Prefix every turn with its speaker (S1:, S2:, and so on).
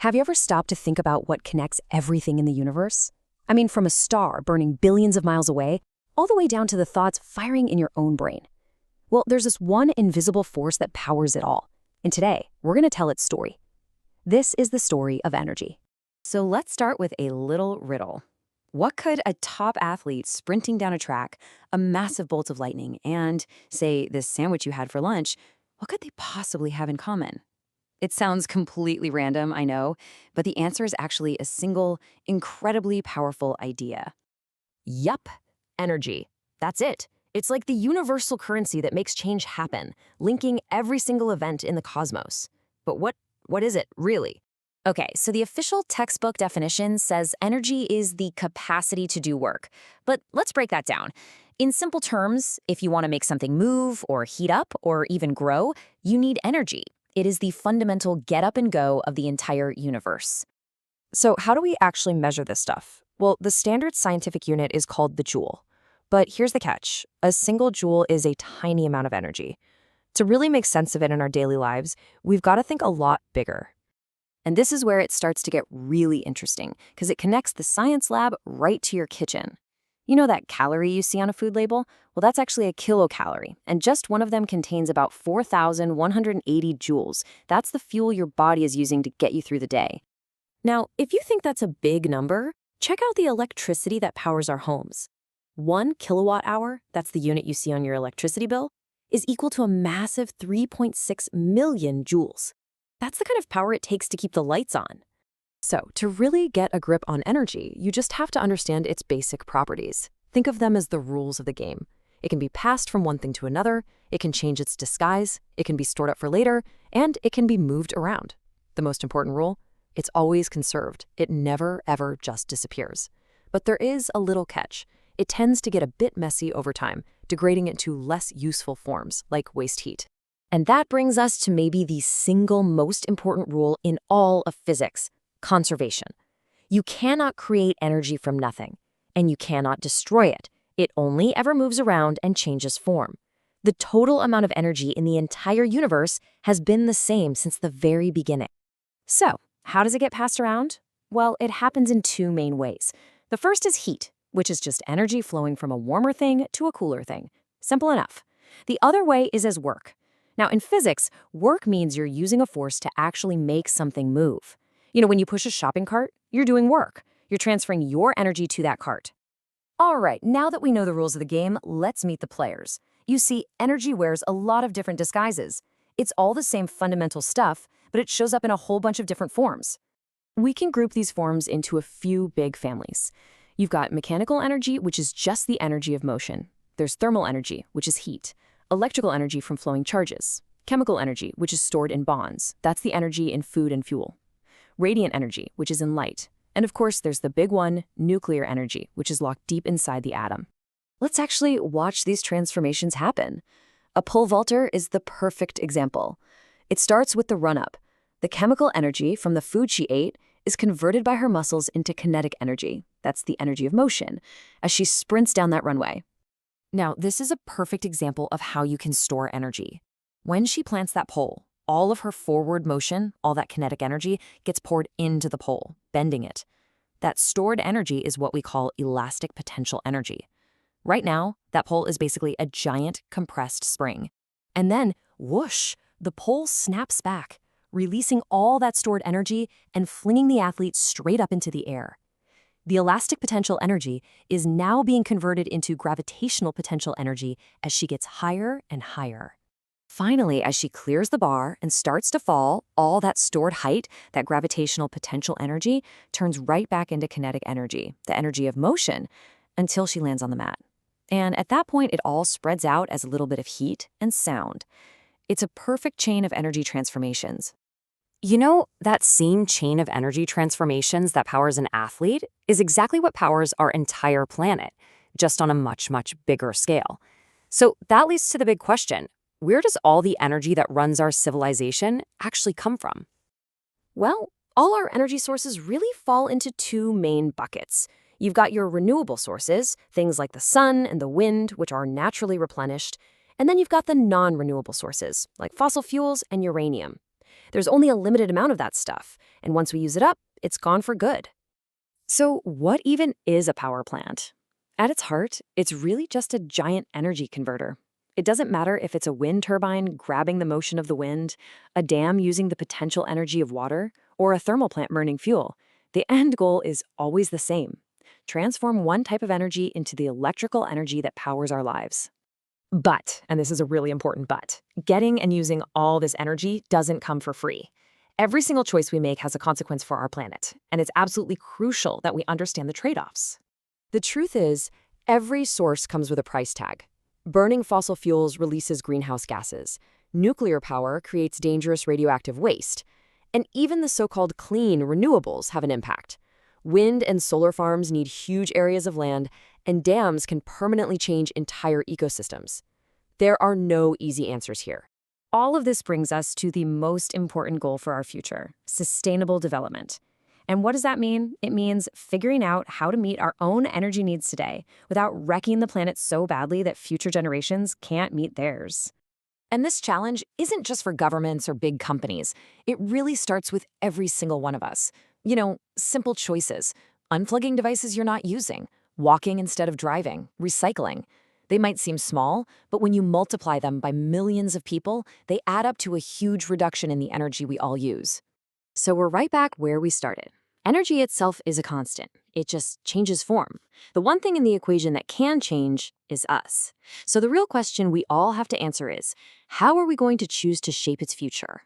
S1: Have you ever stopped to think about what connects everything in the universe? I mean, from a star burning billions of miles away, all the way down to the thoughts firing in your own brain. Well, there's this one invisible force that powers it all. And today, we're going to tell its story. This is the story of energy. So let's start with a little riddle. What could a top athlete sprinting down a track, a massive bolt of lightning, and, say, this sandwich you had for lunch, what could they possibly have in common? It sounds completely random, I know, but the answer is actually a single, incredibly powerful idea. Yup, energy. That's it. It's like the universal currency that makes change happen, linking every single event in the cosmos. But what is it, really? Okay, so the official textbook definition says energy is the capacity to do work. But let's break that down. In simple terms, if you want to make something move or heat up or even grow, you need energy. It is the fundamental get up and go of the entire universe. So how do we actually measure this stuff? Well, the standard scientific unit is called the joule. But here's the catch. A single joule is a tiny amount of energy. To really make sense of it in our daily lives, we've got to think a lot bigger. And this is where it starts to get really interesting, because it connects the science lab right to your kitchen. You know that calorie you see on a food label? Well, that's actually a kilocalorie, and just one of them contains about 4,180 joules. That's the fuel your body is using to get you through the day. Now, if you think that's a big number, check out the electricity that powers our homes. 1 kilowatt hour, that's the unit you see on your electricity bill, is equal to a massive 3.6 million joules. That's the kind of power it takes to keep the lights on. So, to really get a grip on energy, you just have to understand its basic properties. Think of them as the rules of the game. It can be passed from one thing to another, it can change its disguise, it can be stored up for later, and it can be moved around. The most important rule? It's always conserved. It never, ever just disappears. But there is a little catch. It tends to get a bit messy over time, degrading it to less useful forms, like waste heat. And that brings us to maybe the single most important rule in all of physics: conservation. You cannot create energy from nothing, and you cannot destroy it. It only ever moves around and changes form. The total amount of energy in the entire universe has been the same since the very beginning. So, how does it get passed around? Well, it happens in two main ways. The first is heat, which is just energy flowing from a warmer thing to a cooler thing. Simple enough. The other way is as work. Now, in physics, work means you're using a force to actually make something move. You know, when you push a shopping cart, you're doing work. You're transferring your energy to that cart. All right, now that we know the rules of the game, let's meet the players. You see, energy wears a lot of different disguises. It's all the same fundamental stuff, but it shows up in a whole bunch of different forms. We can group these forms into a few big families. You've got mechanical energy, which is just the energy of motion. There's thermal energy, which is heat. Electrical energy from flowing charges. Chemical energy, which is stored in bonds. That's the energy in food and fuel. Radiant energy, which is in light. And of course, there's the big one, nuclear energy, which is locked deep inside the atom. Let's actually watch these transformations happen. A pole vaulter is the perfect example. It starts with the run-up. The chemical energy from the food she ate is converted by her muscles into kinetic energy. That's the energy of motion, as she sprints down that runway. Now, this is a perfect example of how you can store energy. When she plants that pole, all of her forward motion, all that kinetic energy, gets poured into the pole, bending it. That stored energy is what we call elastic potential energy. Right now, that pole is basically a giant compressed spring. And then, whoosh, the pole snaps back, releasing all that stored energy and flinging the athlete straight up into the air. The elastic potential energy is now being converted into gravitational potential energy as she gets higher and higher. Finally, as she clears the bar and starts to fall, all that stored height, that gravitational potential energy, turns right back into kinetic energy, the energy of motion, until she lands on the mat. And at that point, it all spreads out as a little bit of heat and sound. It's a perfect chain of energy transformations. You know, that same chain of energy transformations that powers an athlete is exactly what powers our entire planet, just on a much, much bigger scale. So that leads to the big question: where does all the energy that runs our civilization actually come from? Well, all our energy sources really fall into two main buckets. You've got your renewable sources, things like the sun and the wind, which are naturally replenished. And then you've got the non-renewable sources, like fossil fuels and uranium. There's only a limited amount of that stuff, and once we use it up, it's gone for good. So, what even is a power plant? At its heart, it's really just a giant energy converter. It doesn't matter if it's a wind turbine grabbing the motion of the wind, a dam using the potential energy of water, or a thermal plant burning fuel. The end goal is always the same: transform one type of energy into the electrical energy that powers our lives. But, and this is a really important but, getting and using all this energy doesn't come for free. Every single choice we make has a consequence for our planet, and it's absolutely crucial that we understand the trade-offs. The truth is, every source comes with a price tag. Burning fossil fuels releases greenhouse gases. Nuclear power creates dangerous radioactive waste. And even the so-called clean renewables have an impact. Wind and solar farms need huge areas of land, and dams can permanently change entire ecosystems. There are no easy answers here. All of this brings us to the most important goal for our future: sustainable development. And what does that mean? It means figuring out how to meet our own energy needs today without wrecking the planet so badly that future generations can't meet theirs. And this challenge isn't just for governments or big companies. It really starts with every single one of us. Simple choices: unplugging devices you're not using, walking instead of driving, recycling. They might seem small, but when you multiply them by millions of people, they add up to a huge reduction in the energy we all use. So we're right back where we started. Energy itself is a constant. It just changes form. The one thing in the equation that can change is us. So the real question we all have to answer is, how are we going to choose to shape its future?